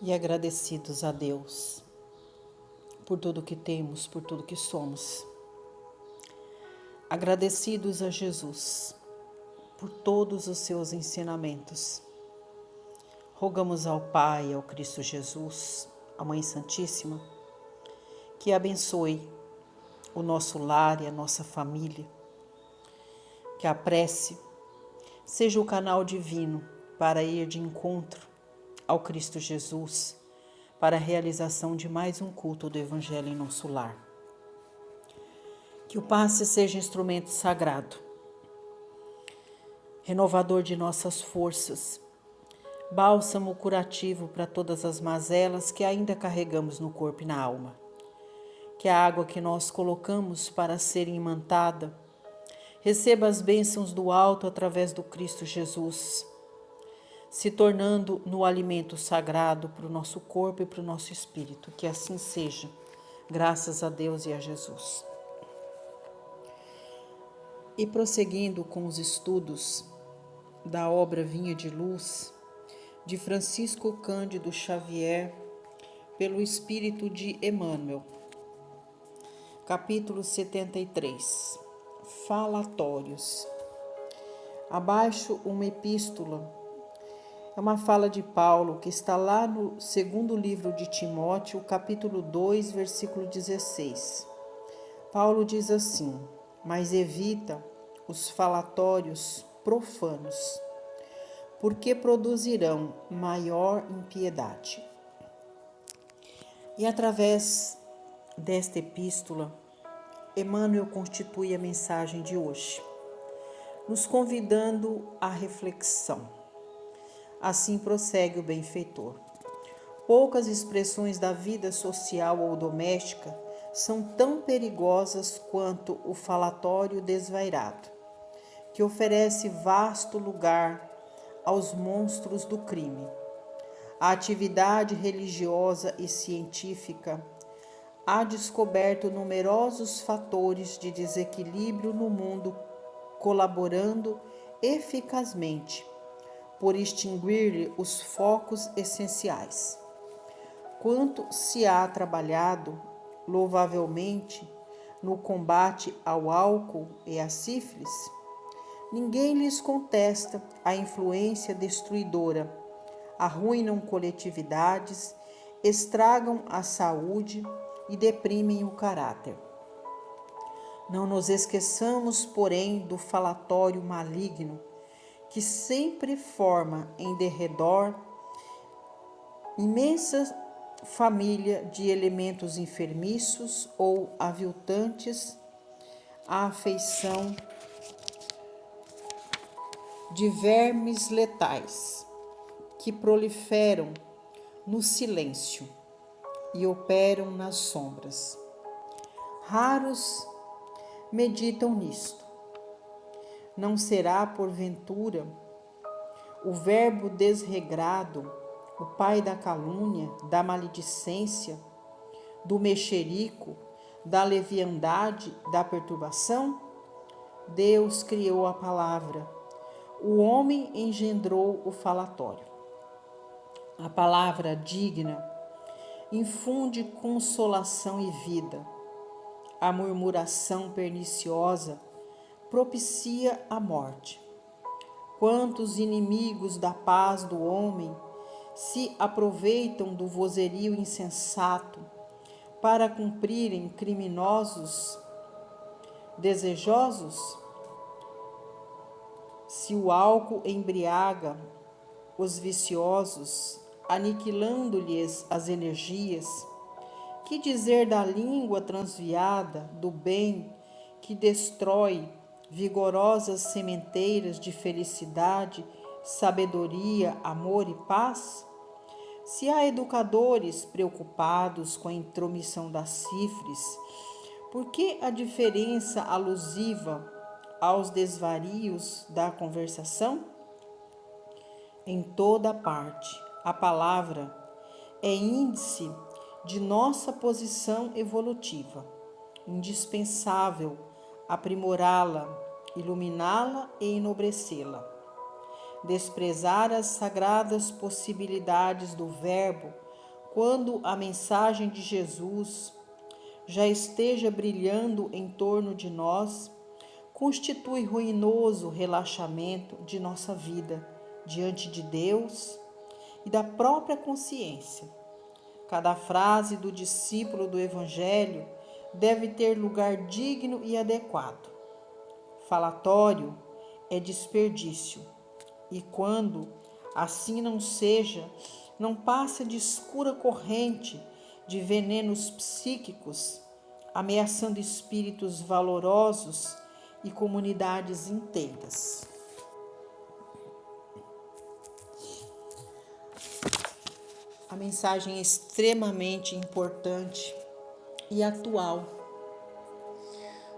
e agradecidos a Deus por tudo que temos, por tudo que somos. Agradecidos a Jesus por todos os seus ensinamentos. Rogamos ao Pai, ao Cristo Jesus, à Mãe Santíssima, que abençoe o nosso lar e a nossa família, que a prece seja o canal divino para ir de encontro ao Cristo Jesus, para a realização de mais um culto do Evangelho em nosso lar. Que o passe seja instrumento sagrado, renovador de nossas forças, bálsamo curativo para todas as mazelas que ainda carregamos no corpo e na alma. Que a água que nós colocamos para ser imantada receba as bênçãos do alto através do Cristo Jesus, se tornando no alimento sagrado para o nosso corpo e para o nosso espírito. Que assim seja, graças a Deus e a Jesus. E prosseguindo com os estudos da obra Vinha de Luz, de Francisco Cândido Xavier, pelo Espírito de Emmanuel, capítulo 73, Falatórios. Abaixo uma epístola, é uma fala de Paulo que está lá no segundo livro de Timóteo, capítulo 2, versículo 16. Paulo diz assim: mas evita os falatórios profanos, porque produzirão maior impiedade. E através desta epístola, Emmanuel constitui a mensagem de hoje, nos convidando à reflexão. Assim prossegue o benfeitor. Poucas expressões da vida social ou doméstica são tão perigosas quanto o falatório desvairado, que oferece vasto lugar aos monstros do crime. A atividade religiosa e científica ha descoberto numerosos fatores de desequilíbrio no mundo, colaborando eficazmente por extinguir-lhe os focos essenciais. Quanto se há trabalhado, louvavelmente, no combate ao álcool e à sífilis, ninguém lhes contesta a influência destruidora, arruinam coletividades, estragam a saúde e deprimem o caráter. Não nos esqueçamos, porém, do falatório maligno, que sempre forma em derredor imensa família de elementos enfermiços ou aviltantes à afeição de vermes letais que proliferam no silêncio e operam nas sombras. Raros meditam nisto. Não será, porventura, o verbo desregrado, o pai da calúnia, da maledicência, do mexerico, da leviandade, da perturbação? Deus criou a palavra, o homem engendrou o falatório. A palavra digna infunde consolação e vida. A murmuração perniciosa propicia a morte. Quantos inimigos da paz do homem se aproveitam do vozerio insensato para cumprirem criminosos desejosos? Se o álcool embriaga os viciosos, aniquilando-lhes as energias, que dizer da língua transviada do bem que destrói vigorosas sementeiras de felicidade, sabedoria, amor e paz? Se há educadores preocupados com a intromissão das sífilis, por que a diferença alusiva aos desvarios da conversação? Em toda parte, a palavra é índice de nossa posição evolutiva, indispensável aprimorá-la, iluminá-la e enobrecê-la. Desprezar as sagradas possibilidades do verbo quando a mensagem de Jesus já esteja brilhando em torno de nós, constitui ruinoso relaxamento de nossa vida diante de Deus e da própria consciência. Cada frase do discípulo do Evangelho deve ter lugar digno e adequado. Falatório é desperdício, e quando assim não seja, não passa de escura corrente de venenos psíquicos, ameaçando espíritos valorosos e comunidades inteiras. A mensagem é extremamente importante e atual,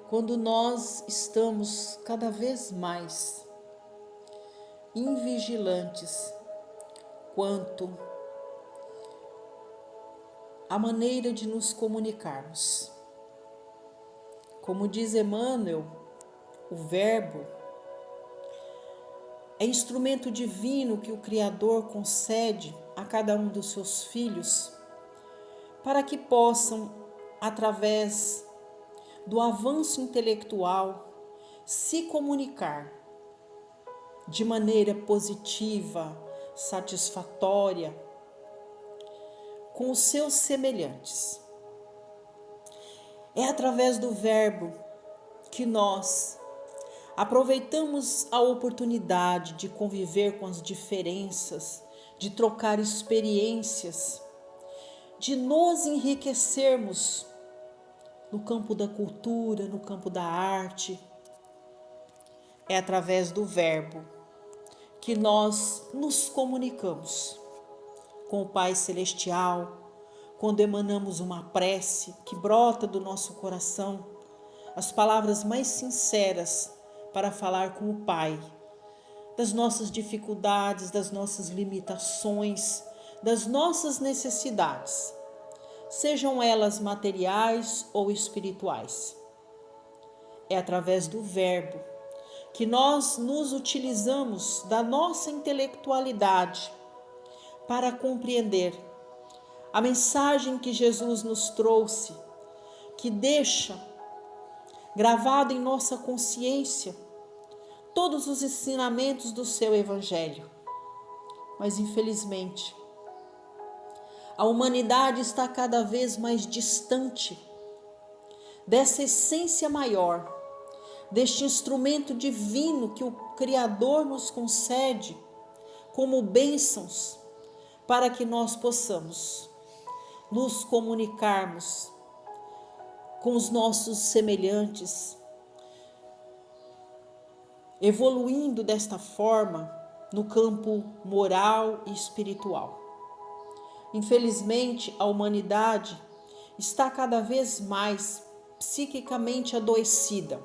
quando nós estamos cada vez mais invigilantes quanto à maneira de nos comunicarmos. Como diz Emmanuel, o Verbo é instrumento divino que o Criador concede a cada um dos seus filhos para que possam, através do avanço intelectual, se comunicar de maneira positiva, satisfatória com os seus semelhantes. É através do Verbo que nós aproveitamos a oportunidade de conviver com as diferenças, de trocar experiências, de nos enriquecermos no campo da cultura, no campo da arte. É através do Verbo que nós nos comunicamos com o Pai Celestial, quando emanamos uma prece que brota do nosso coração, as palavras mais sinceras para falar com o Pai, das nossas dificuldades, das nossas limitações, das nossas necessidades, sejam elas materiais ou espirituais. É através do Verbo que nós nos utilizamos da nossa intelectualidade para compreender a mensagem que Jesus nos trouxe, que deixa gravado em nossa consciência todos os ensinamentos do seu Evangelho. Mas, infelizmente, a humanidade está cada vez mais distante dessa essência maior, deste instrumento divino que o Criador nos concede como bênçãos para que nós possamos nos comunicarmos com os nossos semelhantes, evoluindo desta forma no campo moral e espiritual. Infelizmente, a humanidade está cada vez mais psiquicamente adoecida,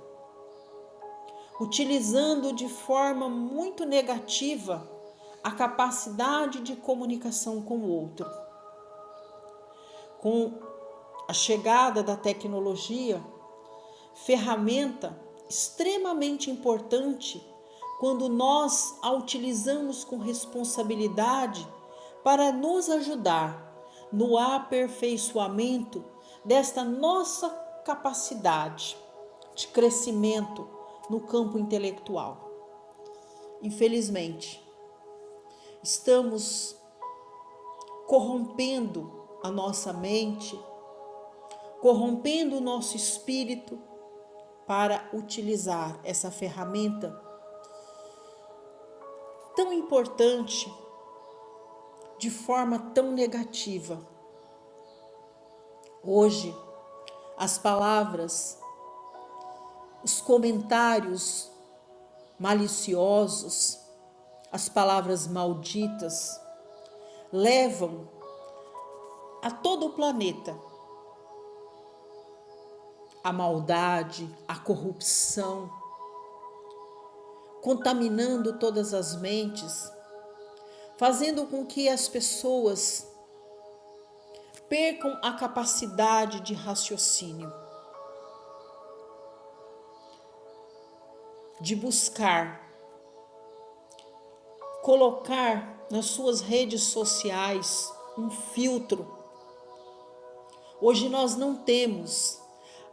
utilizando de forma muito negativa a capacidade de comunicação com o outro. Com a chegada da tecnologia, ferramenta extremamente importante quando nós a utilizamos com responsabilidade para nos ajudar no aperfeiçoamento desta nossa capacidade de crescimento no campo intelectual. Infelizmente, estamos corrompendo a nossa mente, corrompendo o nosso espírito para utilizar essa ferramenta tão importante de forma tão negativa. Hoje, as palavras, os comentários maliciosos, as palavras malditas levam a todo o planeta a maldade, a corrupção, contaminando todas as mentes, fazendo com que as pessoas percam a capacidade de raciocínio, de buscar, colocar nas suas redes sociais um filtro Hoje nós não temos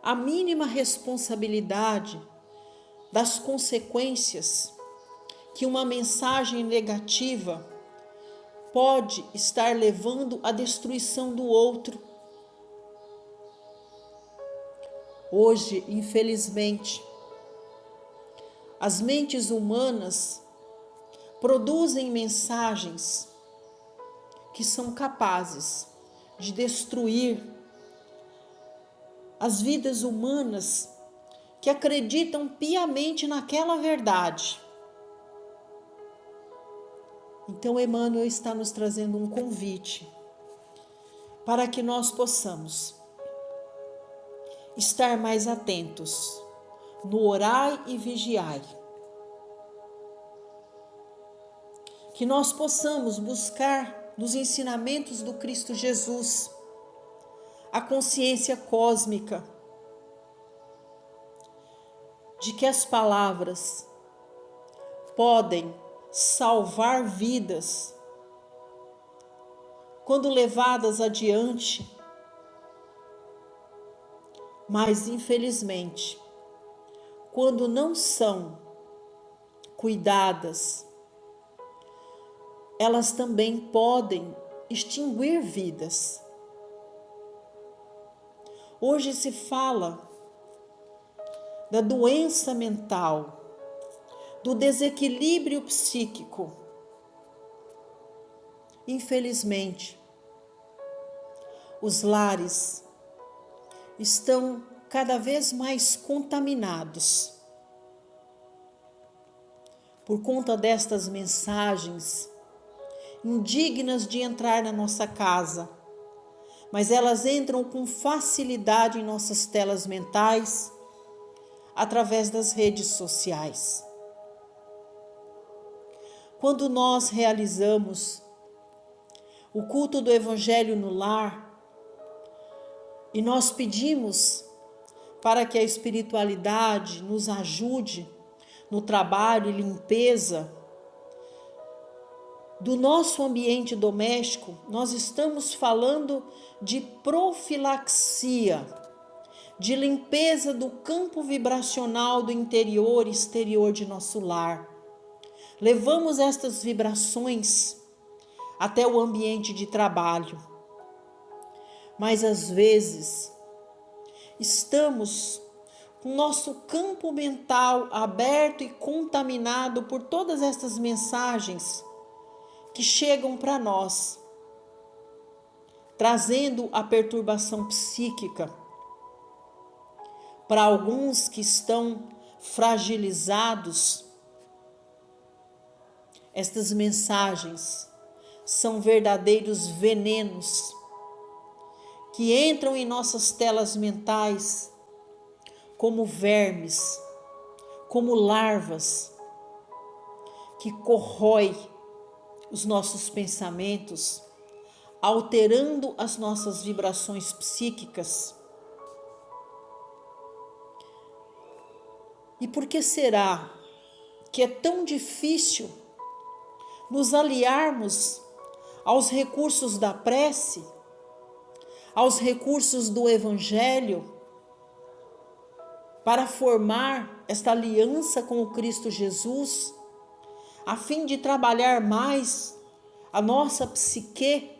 a mínima responsabilidade das consequências que uma mensagem negativa pode estar levando à destruição do outro. Hoje, infelizmente, as mentes humanas produzem mensagens que são capazes de destruir as vidas humanas que acreditam piamente naquela verdade. Então, Emmanuel está nos trazendo um convite para que nós possamos estar mais atentos no orai e vigiai. Que nós possamos buscar nos ensinamentos do Cristo Jesus a consciência cósmica de que as palavras podem salvar vidas quando levadas adiante, mas infelizmente, quando não são cuidadas, elas também podem extinguir vidas. Hoje se fala da doença mental, do desequilíbrio psíquico. Infelizmente, os lares estão cada vez mais contaminados por conta destas mensagens indignas de entrar na nossa casa, mas elas entram com facilidade em nossas telas mentais através das redes sociais. Quando nós realizamos o culto do Evangelho no lar e nós pedimos para que a espiritualidade nos ajude no trabalho e limpeza do nosso ambiente doméstico, nós estamos falando de profilaxia, de limpeza do campo vibracional do interior e exterior de nosso lar. Levamos estas vibrações até o ambiente de trabalho, mas às vezes estamos com nosso campo mental aberto e contaminado por todas estas mensagens que chegam para nós, trazendo a perturbação psíquica. Para alguns que estão fragilizados, estas mensagens são verdadeiros venenos que entram em nossas telas mentais como vermes, como larvas, que corrói os nossos pensamentos, alterando as nossas vibrações psíquicas. E por que será que é tão difícil nos aliarmos aos recursos da prece, aos recursos do Evangelho, para formar esta aliança com o Cristo Jesus, a fim de trabalhar mais a nossa psique?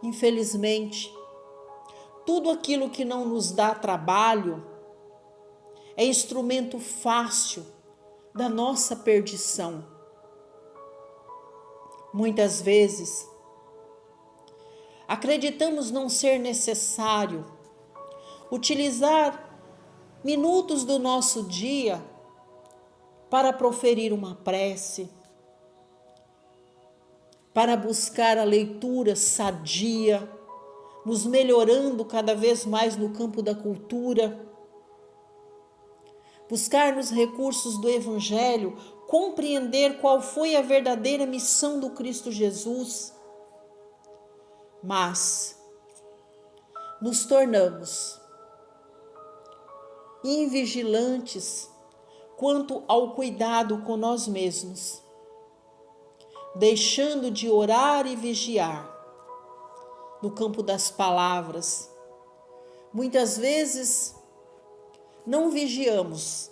Infelizmente, tudo aquilo que não nos dá trabalho é instrumento fácil da nossa perdição. Muitas vezes, acreditamos não ser necessário utilizar minutos do nosso dia para proferir uma prece, para buscar a leitura sadia, nos melhorando cada vez mais no campo da cultura, buscar nos recursos do Evangelho, compreender qual foi a verdadeira missão do Cristo Jesus. Mas nos tornamos invigilantes quanto ao cuidado com nós mesmos, deixando de orar e vigiar, no campo das palavras. Muitas vezes não vigiamos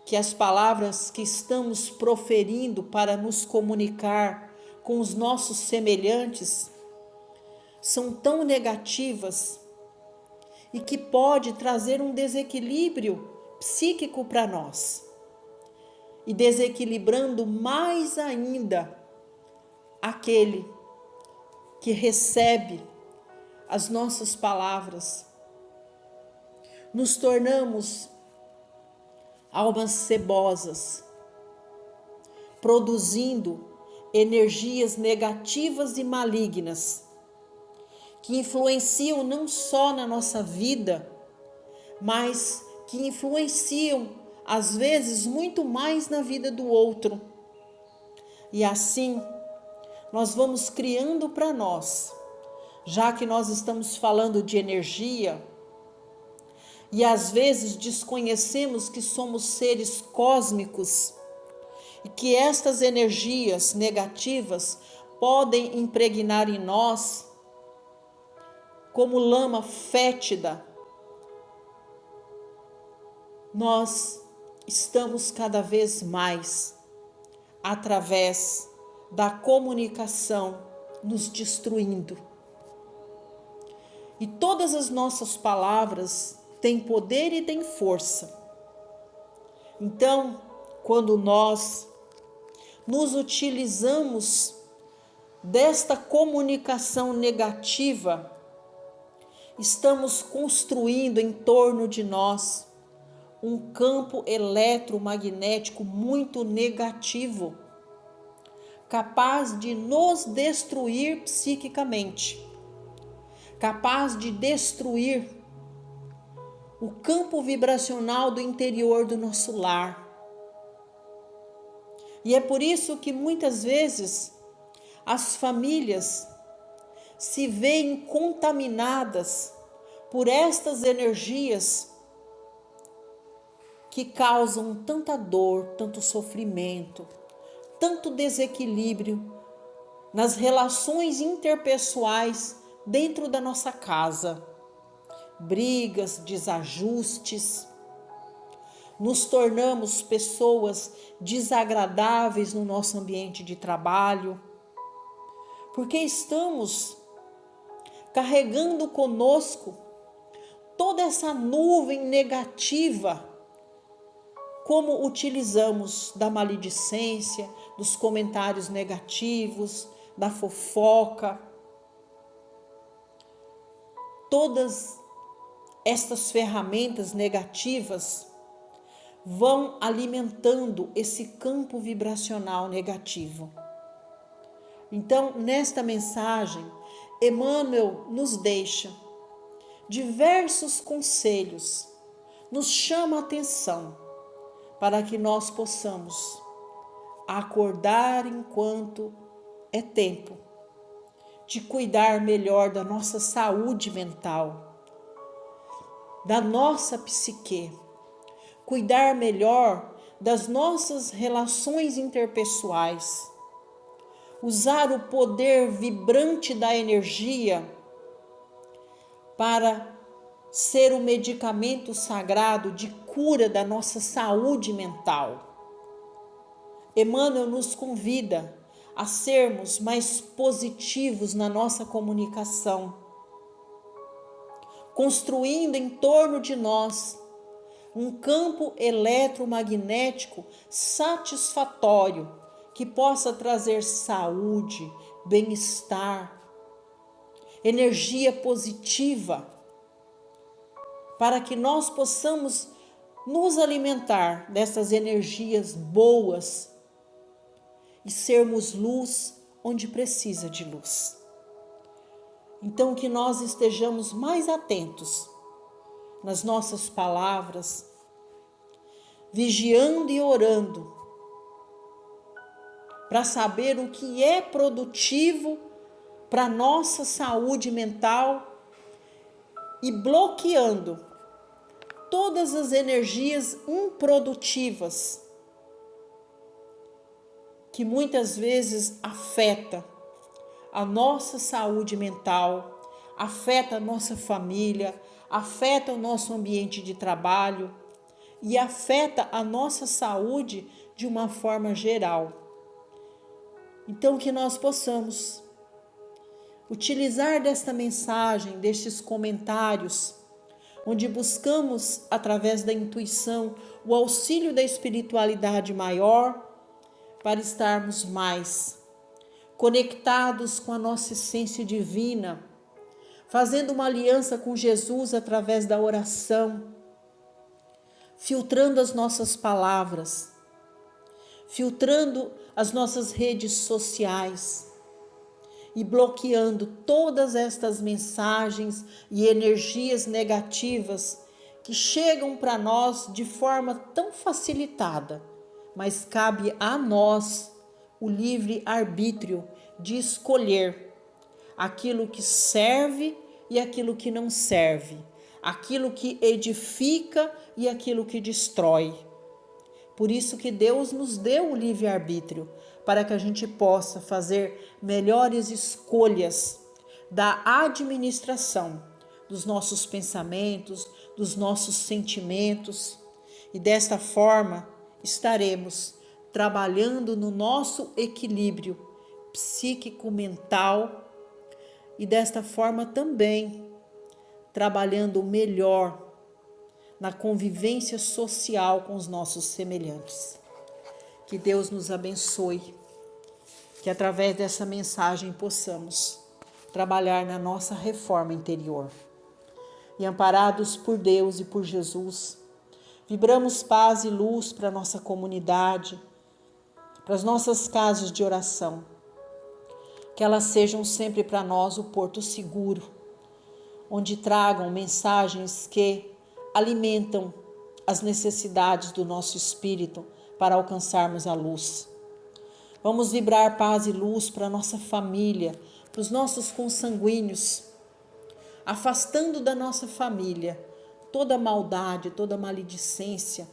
que as palavras que estamos proferindo para nos comunicar com os nossos semelhantes são tão negativas e que pode trazer um desequilíbrio psíquico para nós. E desequilibrando mais ainda aquele que recebe as nossas palavras. Nos tornamos almas cebosas, produzindo energias negativas e malignas, que influenciam não só na nossa vida, mas que influenciam, às vezes, muito mais na vida do outro. E assim, nós vamos criando para nós, já que nós estamos falando de energia, e às vezes desconhecemos que somos seres cósmicos, e que estas energias negativas podem impregnar em nós como lama fétida. Nós estamos cada vez mais, através da comunicação, nos destruindo. E todas as nossas palavras têm poder e têm força. Então, quando nós nos utilizamos desta comunicação negativa, estamos construindo em torno de nós um campo eletromagnético muito negativo, capaz de nos destruir psiquicamente, capaz de destruir o campo vibracional do interior do nosso lar. E é por isso que muitas vezes as famílias se veem contaminadas por estas energias que causam tanta dor, tanto sofrimento, tanto desequilíbrio nas relações interpessoais dentro da nossa casa. Brigas, desajustes. Nos tornamos pessoas desagradáveis no nosso ambiente de trabalho, porque estamos carregando conosco toda essa nuvem negativa, como utilizamos da maledicência, dos comentários negativos, da fofoca. Todas estas ferramentas negativas vão alimentando esse campo vibracional negativo. Então, nesta mensagem, Emmanuel nos deixa diversos conselhos, nos chama a atenção para que nós possamos acordar enquanto é tempo de cuidar melhor da nossa saúde mental, da nossa psique, cuidar melhor das nossas relações interpessoais, usar o poder vibrante da energia para ser o medicamento sagrado de cura da nossa saúde mental. Emmanuel nos convida a sermos mais positivos na nossa comunicação, construindo em torno de nós um campo eletromagnético satisfatório que possa trazer saúde, bem-estar, energia positiva, para que nós possamos nos alimentar dessas energias boas e sermos luz onde precisa de luz. Então, que nós estejamos mais atentos nas nossas palavras, vigiando e orando, para saber o que é produtivo para a nossa saúde mental e bloqueando todas as energias improdutivas que muitas vezes afetam a nossa saúde mental, afeta a nossa família, afeta o nosso ambiente de trabalho e afeta a nossa saúde de uma forma geral. Então, que nós possamos utilizar desta mensagem, destes comentários, onde buscamos, através da intuição, o auxílio da espiritualidade maior, para estarmos mais conectados com a nossa essência divina, fazendo uma aliança com Jesus através da oração, filtrando as nossas palavras, filtrando as nossas redes sociais e bloqueando todas estas mensagens e energias negativas que chegam para nós de forma tão facilitada, mas cabe a nós o livre arbítrio de escolher aquilo que serve e aquilo que não serve, aquilo que edifica e aquilo que destrói. Por isso que Deus nos deu o livre arbítrio, para que a gente possa fazer melhores escolhas da administração dos nossos pensamentos, dos nossos sentimentos, e desta forma estaremos trabalhando no nosso equilíbrio psíquico-mental e desta forma também trabalhando melhor na convivência social com os nossos semelhantes. Que Deus nos abençoe, que através dessa mensagem possamos trabalhar na nossa reforma interior. E amparados por Deus e por Jesus, vibramos paz e luz para a nossa comunidade, para as nossas casas de oração. Que elas sejam sempre para nós o porto seguro, onde tragam mensagens que alimentam as necessidades do nosso espírito para alcançarmos a luz. Vamos vibrar paz e luz para a nossa família, para os nossos consanguíneos, afastando da nossa família toda maldade, toda maledicência,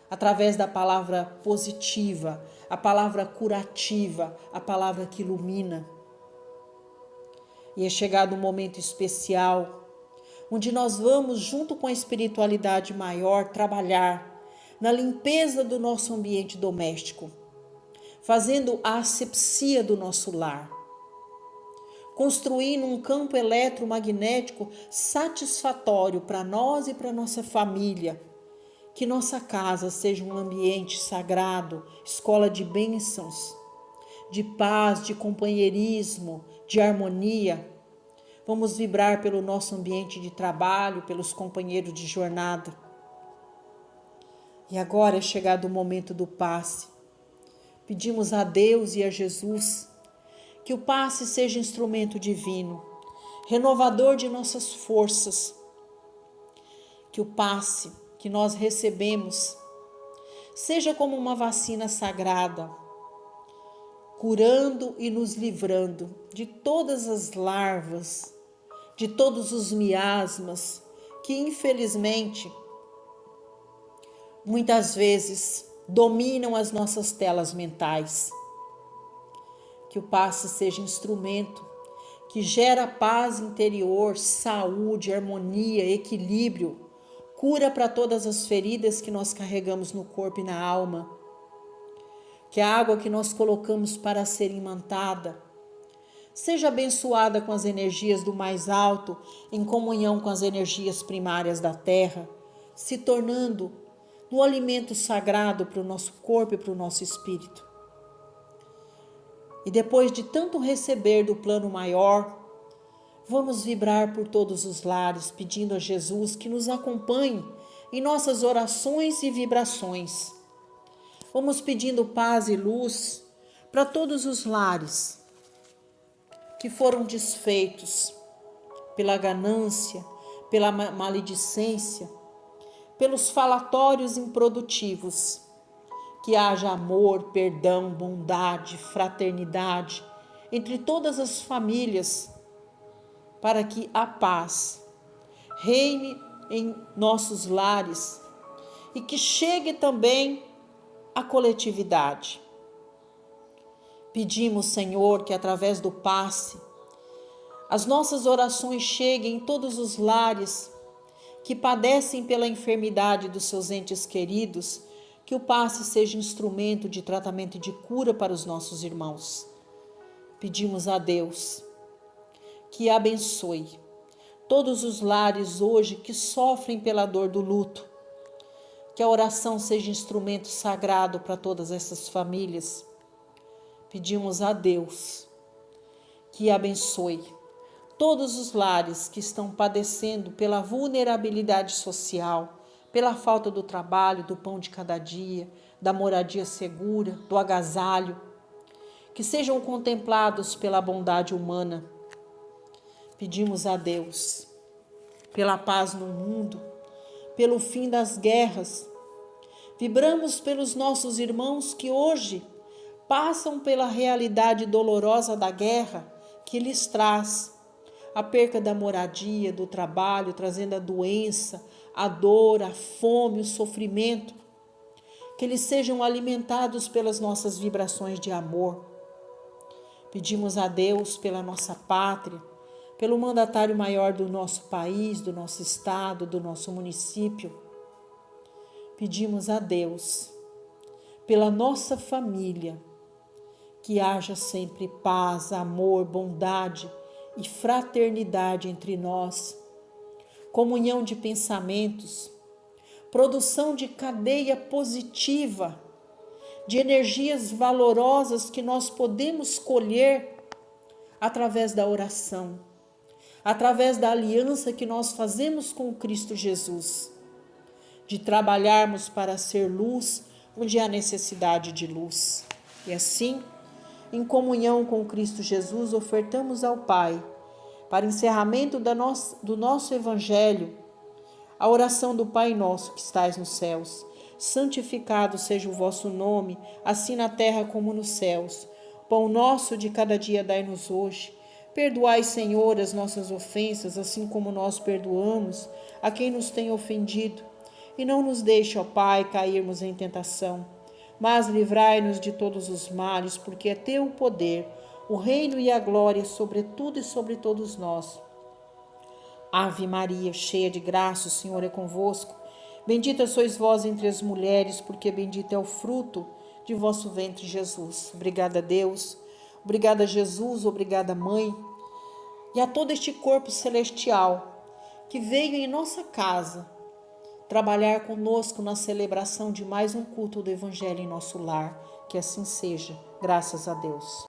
através da palavra positiva, a palavra curativa, a palavra que ilumina. E é chegado um momento especial, onde nós vamos, junto com a espiritualidade maior, trabalhar na limpeza do nosso ambiente doméstico, fazendo a asepsia do nosso lar, construindo um campo eletromagnético satisfatório para nós e para nossa família, que nossa casa seja um ambiente sagrado, escola de bênçãos, de paz, de companheirismo, de harmonia. Vamos vibrar pelo nosso ambiente de trabalho, pelos companheiros de jornada. E agora é chegado o momento do passe. Pedimos a Deus e a Jesus que o passe seja instrumento divino, renovador de nossas forças. Que o passe que nós recebemos seja como uma vacina sagrada, curando e nos livrando de todas as larvas, de todos os miasmas que infelizmente muitas vezes dominam as nossas telas mentais. Que o passe seja instrumento que gera paz interior, saúde, harmonia, equilíbrio, cura para todas as feridas que nós carregamos no corpo e na alma. Que a água que nós colocamos para ser imantada seja abençoada com as energias do mais alto, em comunhão com as energias primárias da terra, se tornando no alimento sagrado para o nosso corpo e para o nosso espírito. E depois de tanto receber do plano maior, vamos vibrar por todos os lares, pedindo a Jesus que nos acompanhe em nossas orações e vibrações. Vamos pedindo paz e luz para todos os lares que foram desfeitos pela ganância, pela maledicência, pelos falatórios improdutivos. Que haja amor, perdão, bondade, fraternidade entre todas as famílias, para que a paz reine em nossos lares e que chegue também à coletividade. Pedimos, Senhor, que através do passe, as nossas orações cheguem em todos os lares que padecem pela enfermidade dos seus entes queridos, que o passe seja instrumento de tratamento e de cura para os nossos irmãos. Pedimos a Deus que abençoe todos os lares hoje que sofrem pela dor do luto, que a oração seja instrumento sagrado para todas essas famílias. Pedimos a Deus que abençoe todos os lares que estão padecendo pela vulnerabilidade social, pela falta do trabalho, do pão de cada dia, da moradia segura, do agasalho, que sejam contemplados pela bondade humana. Pedimos a Deus pela paz no mundo, pelo fim das guerras. Vibramos pelos nossos irmãos que hoje passam pela realidade dolorosa da guerra que lhes traz a perca da moradia, do trabalho, trazendo a doença, a dor, a fome, o sofrimento. Que eles sejam alimentados pelas nossas vibrações de amor. Pedimos a Deus pela nossa pátria, pelo mandatário maior do nosso país, do nosso estado, do nosso município. Pedimos a Deus pela nossa família, que haja sempre paz, amor, bondade e fraternidade entre nós, comunhão de pensamentos, produção de cadeia positiva, de energias valorosas que nós podemos colher através da oração, através da aliança que nós fazemos com o Cristo Jesus, de trabalharmos para ser luz onde há necessidade de luz. E assim, em comunhão com Cristo Jesus, ofertamos ao Pai, para encerramento do nosso Evangelho, a oração do Pai Nosso que estais nos céus. Santificado seja o vosso nome, assim na terra como nos céus. Pão nosso de cada dia dai-nos hoje. Perdoai, Senhor, as nossas ofensas, assim como nós perdoamos a quem nos tem ofendido. E não nos deixe, ó Pai, cairmos em tentação, mas livrai-nos de todos os males, porque é teu o poder, o reino e a glória sobre tudo e sobre todos nós. Ave Maria, cheia de graça, o Senhor é convosco. Bendita sois vós entre as mulheres, porque bendito é o fruto de vosso ventre, Jesus. Obrigada, Deus. Obrigada, Jesus. Obrigada, Mãe. E a todo este corpo celestial que veio em nossa casa trabalhar conosco na celebração de mais um culto do Evangelho em nosso lar. Que assim seja, graças a Deus.